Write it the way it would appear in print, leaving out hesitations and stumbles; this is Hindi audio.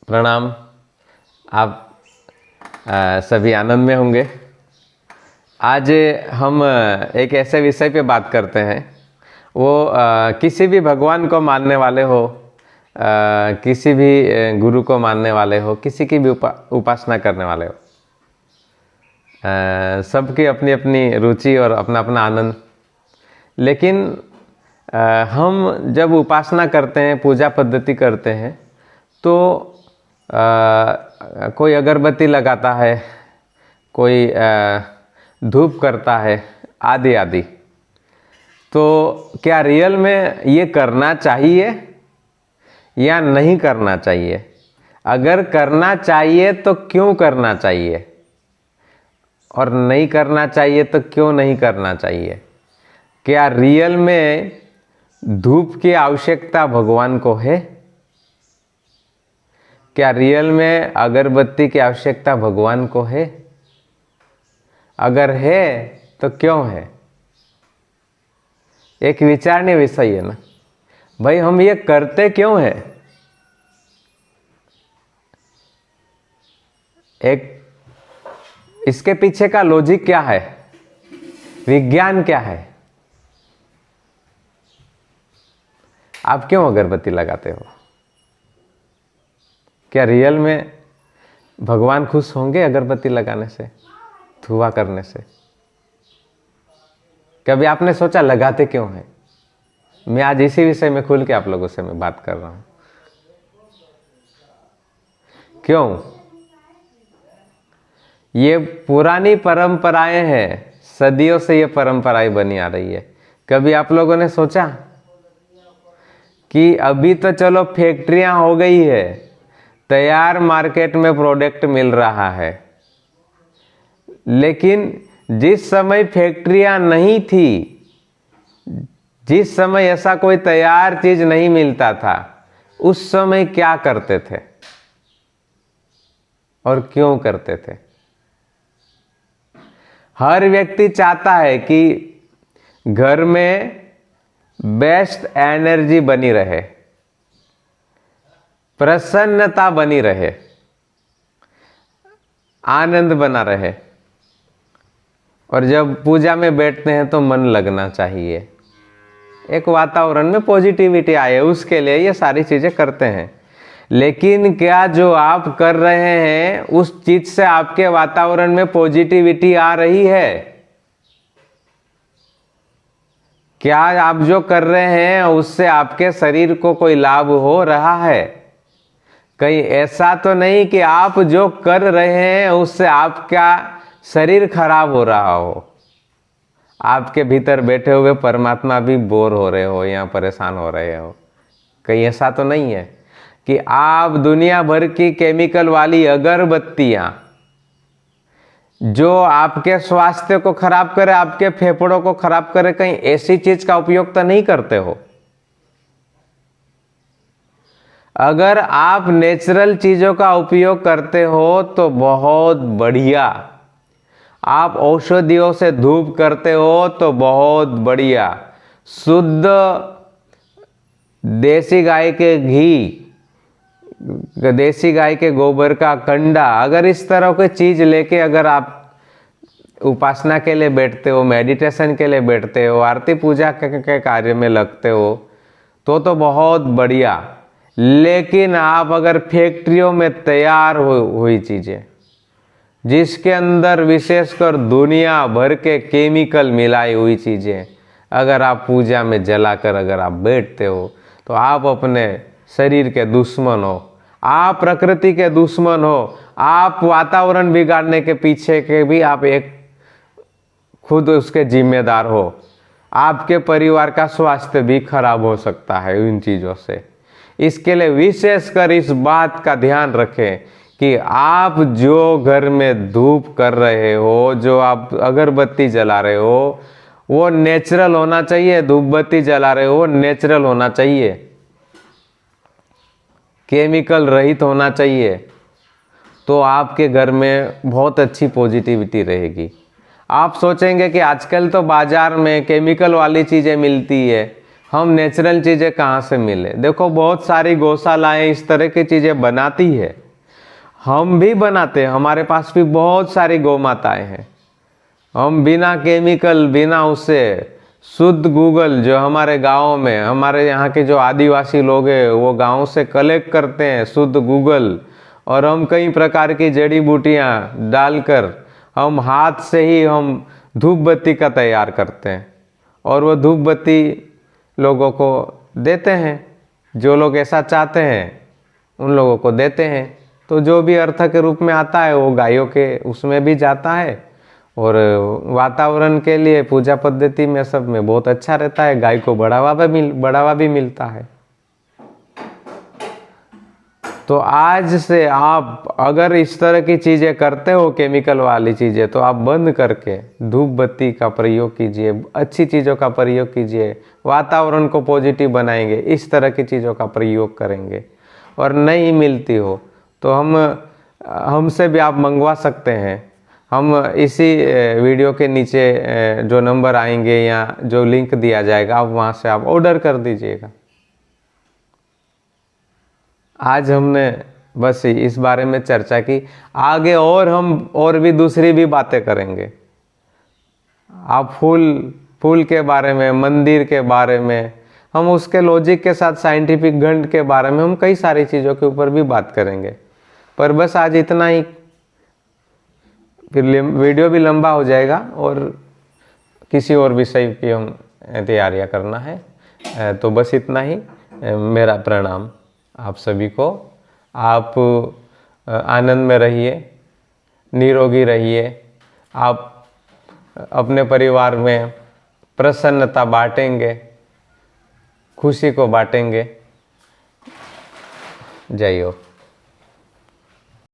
प्रणाम। आप सभी आनंद में होंगे। आज हम एक ऐसे विषय पे बात करते हैं, वो किसी भी भगवान को मानने वाले हो, किसी भी गुरु को मानने वाले हो, किसी की भी उपासना करने वाले हो, सबकी अपनी अपनी रुचि और अपना अपना आनंद। लेकिन हम जब उपासना करते हैं, पूजा पद्धति करते हैं, तो कोई अगरबत्ती लगाता है, कोई धूप करता है, आदि आदि। तो क्या रियल में ये करना चाहिए या नहीं करना चाहिए? अगर करना चाहिए तो क्यों करना चाहिए, और नहीं करना चाहिए तो क्यों नहीं करना चाहिए? क्या रियल में धूप की आवश्यकता भगवान को है? क्या रियल में अगरबत्ती की आवश्यकता भगवान को है? अगर है तो क्यों है? एक विचारणीय विषय है ना भाई। हम ये करते क्यों है? एक इसके पीछे का लॉजिक क्या है, विज्ञान क्या है? आप क्यों अगरबत्ती लगाते हो? क्या रियल में भगवान खुश होंगे अगरबत्ती लगाने से, धुआं करने से? कभी आपने सोचा लगाते क्यों हैं? मैं आज इसी विषय में खुल के आप लोगों से मैं बात कर रहा हूं। क्यों? ये पुरानी परंपराएं हैं, सदियों से ये परंपराएं बनी आ रही है। कभी आप लोगों ने सोचा कि अभी तो चलो फैक्ट्रियां हो गई है, तैयार मार्केट में प्रोडक्ट मिल रहा है, लेकिन जिस समय फैक्ट्रियां नहीं थी, जिस समय ऐसा कोई तैयार चीज नहीं मिलता था, उस समय क्या करते थे और क्यों करते थे? हर व्यक्ति चाहता है कि घर में बेस्ट एनर्जी बनी रहे, प्रसन्नता बनी रहे, आनंद बना रहे, और जब पूजा में बैठते हैं तो मन लगना चाहिए, एक वातावरण में पॉजिटिविटी आए, उसके लिए ये सारी चीजें करते हैं। लेकिन क्या जो आप कर रहे हैं उस चीज से आपके वातावरण में पॉजिटिविटी आ रही है? क्या आप जो कर रहे हैं उससे आपके शरीर को कोई लाभ हो रहा है? कहीं ऐसा तो नहीं कि आप जो कर रहे हैं उससे आपका शरीर खराब हो रहा हो, आपके भीतर बैठे हुए परमात्मा भी बोर हो रहे हो या परेशान हो रहे हो? कहीं ऐसा तो नहीं है कि आप दुनिया भर की केमिकल वाली अगरबत्तियां जो आपके स्वास्थ्य को खराब करे, आपके फेफड़ों को खराब करे, कहीं ऐसी चीज का उपयोग तो नहीं करते हो? अगर आप नेचुरल चीजों का उपयोग करते हो तो बहुत बढ़िया। आप औषधियों से धूप करते हो तो बहुत बढ़िया। शुद्ध देसी गाय के घी, देसी गाय के गोबर का कंडा, अगर इस तरह की चीज लेके अगर आप उपासना के लिए बैठते हो, मेडिटेशन के लिए बैठते हो, आरती पूजा के कार्य में लगते हो, तो बहुत बढ़िया। लेकिन आप अगर फैक्ट्रियों में तैयार हुई चीजें, जिसके अंदर विशेषकर दुनिया भर के केमिकल मिलाई हुई चीजें, अगर आप पूजा में जलाकर अगर आप बैठते हो तो आप अपने शरीर के दुश्मन हो, आप प्रकृति के दुश्मन हो, आप वातावरण बिगाड़ने के पीछे के भी आप एक खुद उसके जिम्मेदार हो। आपके परिवार का स्वास्थ्य भी खराब हो सकता है इन चीजों से। इसके लिए विशेषकर इस बात का ध्यान रखें कि आप जो घर में धूप कर रहे हो, जो आप अगरबत्ती जला रहे हो, वो नेचुरल होना चाहिए। धूप बत्ती जला रहे हो, वो नेचुरल होना चाहिए, केमिकल रहित होना चाहिए। तो आपके घर में बहुत अच्छी पॉजिटिविटी रहेगी। आप सोचेंगे कि आजकल तो बाजार में केमिकल वाली चीजें मिलती है, हम नेचुरल चीज़ें कहाँ से मिले? देखो बहुत सारी गौशालाएं इस तरह की चीज़ें बनाती है, हम भी बनाते हैं, हमारे पास भी बहुत सारी गौ माताएँ हैं। हम बिना केमिकल, बिना उससे शुद्ध गूगल, जो हमारे गाँव में, हमारे यहाँ के जो आदिवासी लोग हैं वो गाँव से कलेक्ट करते हैं शुद्ध गूगल, और हम कई प्रकार की जड़ी बूटियाँ डालकर हम हाथ से ही हम धूप बत्ती का तैयार करते हैं, और वो धूप बत्ती लोगों को देते हैं। जो लोग ऐसा चाहते हैं उन लोगों को देते हैं। तो जो भी अर्थ के रूप में आता है वो गायों के उसमें भी जाता है, और वातावरण के लिए पूजा पद्धति में सब में बहुत अच्छा रहता है। गाय को बढ़ावा भी मिलता है। तो आज से आप अगर इस तरह की चीज़ें करते हो, केमिकल वाली चीज़ें, तो आप बंद करके धूप बत्ती का प्रयोग कीजिए, अच्छी चीज़ों का प्रयोग कीजिए, वातावरण को पॉजिटिव बनाएंगे, इस तरह की चीज़ों का प्रयोग करेंगे। और नहीं मिलती हो तो हमसे भी आप मंगवा सकते हैं। हम इसी वीडियो के नीचे जो नंबर आएंगे या जो लिंक दिया जाएगा, आप वहाँ से आप ऑर्डर कर दीजिएगा। आज हमने बस इस बारे में चर्चा की, आगे और हम और भी दूसरी भी बातें करेंगे। आप फूल के बारे में, मंदिर के बारे में, हम उसके लॉजिक के साथ साइंटिफिक गणित के बारे में हम कई सारी चीज़ों के ऊपर भी बात करेंगे। पर बस आज इतना ही, फिर वीडियो भी लंबा हो जाएगा और किसी और विषय की हम तैयारियां करना है। तो बस इतना ही। मेरा प्रणाम आप सभी को। आप आनंद में रहिए, निरोगी रहिए। आप अपने परिवार में प्रसन्नता बांटेंगे, खुशी को बांटेंगे। जय हो।